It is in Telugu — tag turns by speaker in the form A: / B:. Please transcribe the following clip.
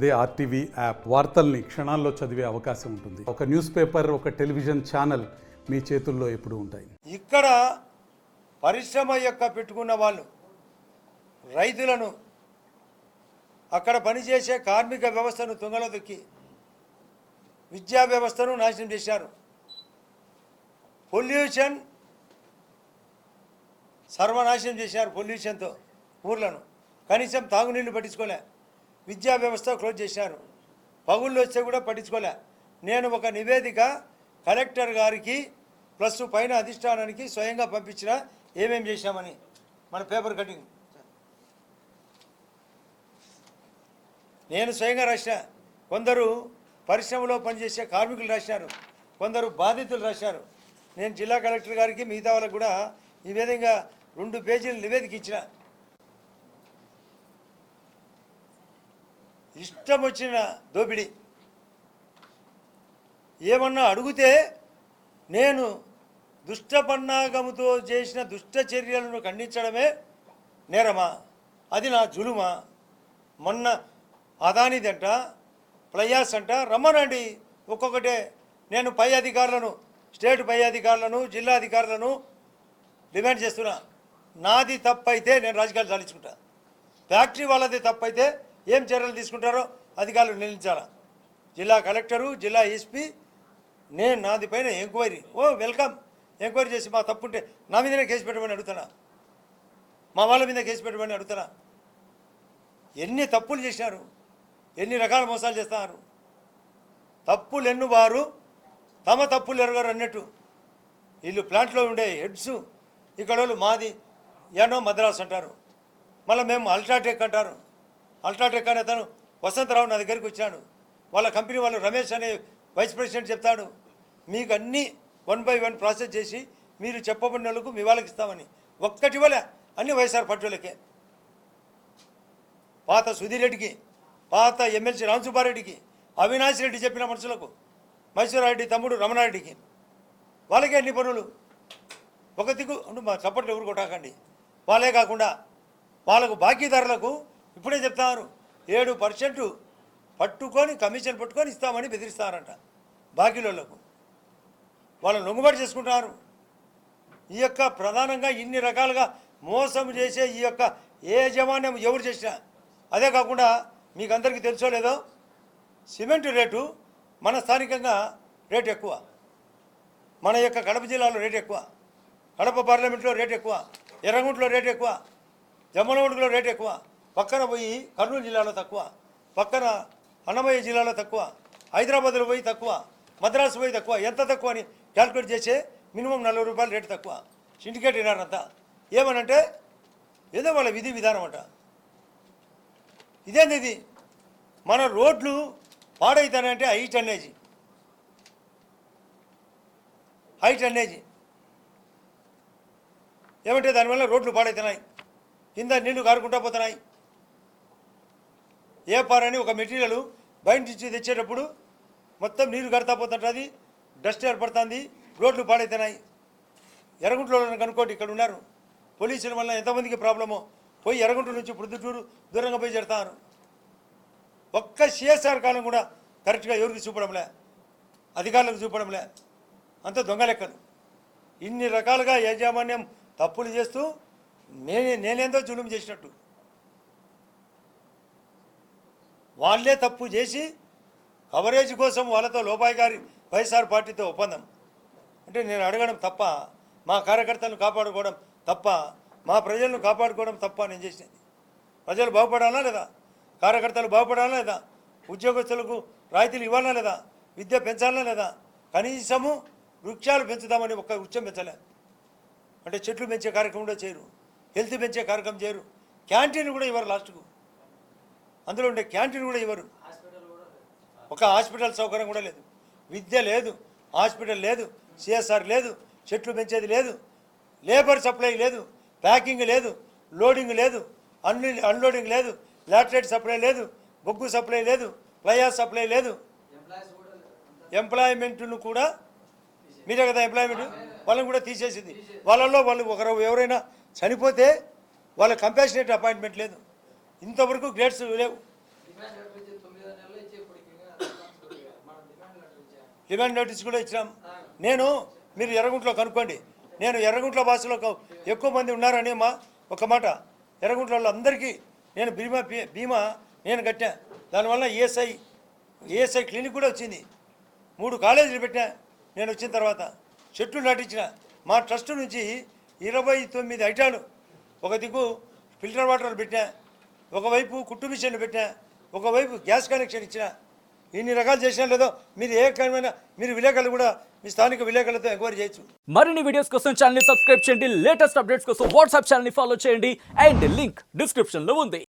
A: అదే ఆర్టీవీ యాప్ వార్తల్ని క్షణాల్లో చదివే అవకాశం ఉంటుంది. ఒక న్యూస్ పేపర్, ఒక టెలివిజన్ ఛానల్ మీ చేతుల్లో ఎప్పుడూ ఉంటాయి.
B: ఇక్కడ పరిశ్రమ యొక్క పెట్టుకున్న వాళ్ళు రైతులను, అక్కడ పనిచేసే కార్మిక వ్యవస్థను తుంగలో దొక్కి విద్యా వ్యవస్థను నాశనం చేశారు. పొల్యూషన్ సర్వనాశనం చేశారు. పొల్యూషన్తో ఊర్లను కనీసం తాగునీళ్ళు పట్టించుకోలే. విద్యా వ్యవస్థ క్లోజ్ చేశారు. పగుళ్ళు వస్తే కూడా పట్టించుకోలే. నేను ఒక నివేదిక కలెక్టర్ గారికి ప్లస్ పైన అధిష్టానానికి స్వయంగా పంపించిన ఏమేం చేశామని. మన పేపర్ కటింగ్ నేను స్వయంగా రాసిన. కొందరు పరిశ్రమలో పనిచేసే కార్మికులు రాశారు, కొందరు బాధితులు రాశారు. నేను జిల్లా కలెక్టర్ గారికి మిగతా వాళ్ళకు కూడా ఈ విధంగా 2 పేజీల నివేదిక ఇచ్చిన. ఇష్టం వచ్చిన దోపిడీ. ఏమన్నా అడిగితే నేను దుష్టపన్నాగముతో చేసిన దుష్ట చర్యలను ఖండించడమే నేరమా? అది నా జులుమా? మొన్న అదానిదంట, ప్లయాస్ అంట, రమ్మనండి ఒక్కొక్కటే. నేను పై అధికారులను, స్టేట్ పై అధికారులను, జిల్లా అధికారులను డిమాండ్ చేస్తున్నా. నాది తప్పైతే నేను రాజకీయాలు సాధించుకుంటా. ఫ్యాక్టరీ వాళ్ళది తప్పైతే ఏం చర్యలు తీసుకుంటారో అధికారులు నిలిచారా. జిల్లా కలెక్టరు, జిల్లా ఎస్పీ, నేను నాది పైన ఎంక్వైరీ. వెల్కమ్. ఎంక్వైరీ చేసి మా తప్పుంటే నా మీదనే కేసు పెట్టమని అడుగుతున్నా, మా వాళ్ళ మీద కేసు పెట్టమని అడుగుతున్నా. ఎన్ని తప్పులు చేశారు, ఎన్ని రకాల మోసాలు చేస్తున్నారు. తప్పులు ఎన్నువారు తమ తప్పులు ఎరగరు అన్నట్టు. వీళ్ళు ప్లాంట్లో ఉండే హెడ్స్ ఇక్కడ వాళ్ళు మాది ఏనో మద్రాసు అంటారు, మళ్ళీ మేము అల్ట్రాటెక్ అంటారు. అల్ట్రాటెక్ అనే అతను వసంతరావు నా దగ్గరికి వచ్చాడు. వాళ్ళ కంపెనీ వాళ్ళు రమేష్ అనే వైస్ ప్రెసిడెంట్ చెప్తాడు, మీకు అన్నీ 1 by 1 ప్రాసెస్ చేసి మీరు చెప్పబడిన వాళ్ళకు మీ వాళ్ళకి ఇస్తామని. ఒక్కటి వల్ల అన్ని వైఎస్ఆర్ పట్టులకే. పాత సుధీర్ రెడ్డికి, పాత ఎమ్మెల్సీ రామసుబ్బారెడ్డికి, అవినాష్ రెడ్డి చెప్పిన మనుషులకు, మైసూరారెడ్డి తమ్ముడు రమణారెడ్డికి, వాళ్ళకే అన్ని పనులు. ఒక దిక్కు మా చప్పట్లు ఎవరు కొట్టాకండి. వాళ్ళే కాకుండా వాళ్ళకు బాకీదారులకు ఇప్పుడే చెప్తారు 7% పట్టుకొని కమిషన్ పట్టుకొని ఇస్తామని బెదిరిస్తారంట బాకీలకు. వాళ్ళు లొంగుబాటు చేసుకుంటున్నారు. ఈ యొక్క ప్రధానంగా ఇన్ని రకాలుగా మోసం చేసే ఈ యొక్క యాజమాన్యం ఎవరు చేసినా. అదే కాకుండా మీకు అందరికీ తెలుసో లేదో, సిమెంట్ రేటు మన స్థానికంగా రేటు ఎక్కువ, మన యొక్క కడప జిల్లాలో రేటు ఎక్కువ, కడప పార్లమెంట్లో రేటు ఎక్కువ, ఎర్రగుంటలో రేటు ఎక్కువ, జమ్మలమడుగులో రేటు ఎక్కువ, పక్కన పోయి కర్నూలు జిల్లాలో తక్కువ, పక్కన అన్నమయ్య జిల్లాలో తక్కువ, హైదరాబాద్లో పోయి తక్కువ, మద్రాసు పోయి తక్కువ. ఎంత తక్కువ అని క్యాల్కులేట్ చేసే మినిమం 40 రూపాయలు రేటు తక్కువ. సిండికేట్ వినారంతా ఏమనంటే ఏదో వాళ్ళ విధి విధానం అంట. ఇదేంది ఇది? మన రోడ్లు పాడైతానంటే హై టన్నేజీ ఏమంటే దానివల్ల రోడ్లు పాడవుతున్నాయి, కింద నీళ్లు కారుకుంటా పోతున్నాయి. ఏ పారని ఒక మెటీరియల్ బయట నుంచి తెచ్చేటప్పుడు మొత్తం నీరు కడతా పోతుంటుంది, డస్ట్ ఏర్పడుతుంది, రోడ్లు పాడవుతున్నాయి. ఎర్రగుంటలో కనుక్కోండి, ఇక్కడ ఉన్నారు పోలీసుల వల్ల ఎంతమందికి ప్రాబ్లమో. పోయి ఎర్రగుంట నుంచి ప్రొద్దుటూరు దూరంగా పోయి చేరుతారు. ఒక్క సిఎస్ఆర్ కాలం కూడా కరెక్ట్గా ఎవరికి చూపడంలే, అధికారులకు చూపడంలే. అంత దొంగ లెక్కలు. ఇన్ని రకాలుగా యాజమాన్యం తప్పులు చేస్తూ నేనేందో జులుం చేసినట్టు. వాళ్ళే తప్పు చేసి కవరేజ్ కోసం వాళ్ళతో లోపాయిగారి వైఎస్ఆర్ పార్టీతో ఒప్పందం. అంటే నేను అడగడం తప్ప, మా కార్యకర్తలను కాపాడుకోవడం తప్ప, మా ప్రజలను కాపాడుకోవడం తప్ప నేను చేసినది. ప్రజలు బాగుపడాలా లేదా? కార్యకర్తలు బాగుపడాలా లేదా? ఉద్యోగస్తులకు రాయితీలు ఇవ్వాలా లేదా? విద్య పెంచాలా లేదా? కనీసము వృక్షాలు పెంచుదామని ఒక్క వృక్షం పెంచలే. అంటే చెట్లు పెంచే కార్యక్రమంలో చేయరు, హెల్త్ పెంచే కార్యక్రమం చేయరు, క్యాంటీన్ కూడా ఇవ్వరు. లాస్ట్కు అందులో ఉండే క్యాంటీన్ కూడా ఇవ్వరు. ఒక హాస్పిటల్ సౌకర్యం కూడా లేదు, విద్య లేదు, హాస్పిటల్ లేదు, సిఎస్ఆర్ లేదు, చెట్లు పెంచేది లేదు, లేబర్ సప్లై లేదు, ప్యాకింగ్ లేదు, లోడింగ్ లేదు, అన్లోడింగ్ లేదు, లాటరేట్ సప్లై లేదు, బొగ్గు సప్లై లేదు, ఫ్లైయాస్ సప్లై లేదు. ఎంప్లాయ్మెంట్ను కూడా మీరే కదా ఎంప్లాయ్మెంట్, వాళ్ళని కూడా తీసేసింది. వాళ్ళల్లో వాళ్ళు ఎవరైనా చనిపోతే వాళ్ళ కంపాషనేట్ అపాయింట్మెంట్ లేదు. ఇంతవరకు గ్రేడ్స్ లేవు. డిమాండ్ నోటీస్ కూడా ఇచ్చినాం. నేను మీరు ఎర్రగుంట్లో కనుక్కోండి, నేను ఎర్రగుంట్ల భాషలో ఎక్కువ మంది ఉన్నారని ఒక మాట, ఎర్రగుంట్ల అందరికీ నేను బీమా నేను కట్టా. దానివల్ల ఈఎస్ఐ క్లినిక్ కూడా వచ్చింది. 3 కాలేజీలు పెట్టా నేను వచ్చిన తర్వాత. చెట్లు నాటించిన మా ట్రస్ట్ నుంచి 29 ఐటాలు, ఒక దిక్కు ఫిల్టర్ వాటర్ పెట్టా, ఒకవైపు కుట్టు మిషన్లు పెట్టా, ఒకవైపు గ్యాస్ కనెక్షన్ ఇచ్చిన. ఇన్ని రకాలు చేసినా లేదో మీరు ఏ రకమైన మీరు విలేకరులు కూడా మీ స్థానిక విలేకరులతో ఎంక్వైరీ చేయొచ్చు.
C: మరిన్ని వీడియోస్ కోసం ఛానల్ ని సబ్స్క్రైబ్ చేయండి, లేటెస్ట్ అప్డేట్స్ కోసం వాట్సాప్ ఛానల్ ని ఫాలో చేయండి అండ్ లింక్ డిస్క్రిప్షన్ లో ఉంది.